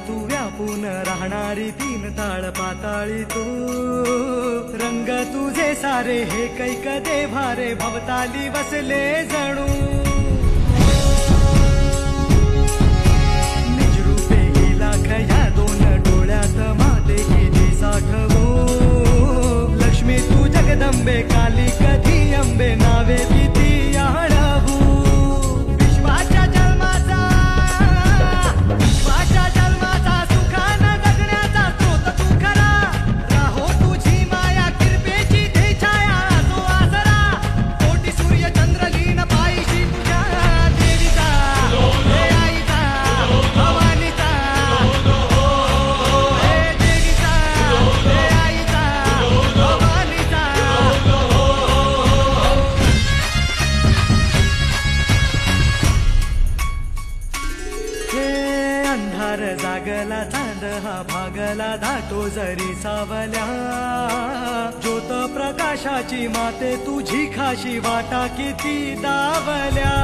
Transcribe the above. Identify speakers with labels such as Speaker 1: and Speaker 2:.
Speaker 1: तू व्यापून राहणारी तीन ताळ पाताळी तू रंग तुझे सारे हे कैक देभारे भवताली वसले जणू निजरूपे ही लाख या दोन डोळ्यात माते किती साठवू लक्ष्मी तू जगदंबे काली कधी अंबे नावे किती आळवू विश्वाच्या जन्माचा सुखानं जगण्याचा स्रोत तू खरा राहो तुझी माया कृपेची दे छाया तो आसरा कोटी सूर्य चंद्र लीन पायीशी तुझ्या देवीचा हे आईचा भवानीचा हे देवीचा हे आईचा भवानीचा हे अंधार जागला चांद हा भागला धाटो जरी सावल्या ज्योत प्रकाशाची माते तुझी खाशी वाटा किती दावल्या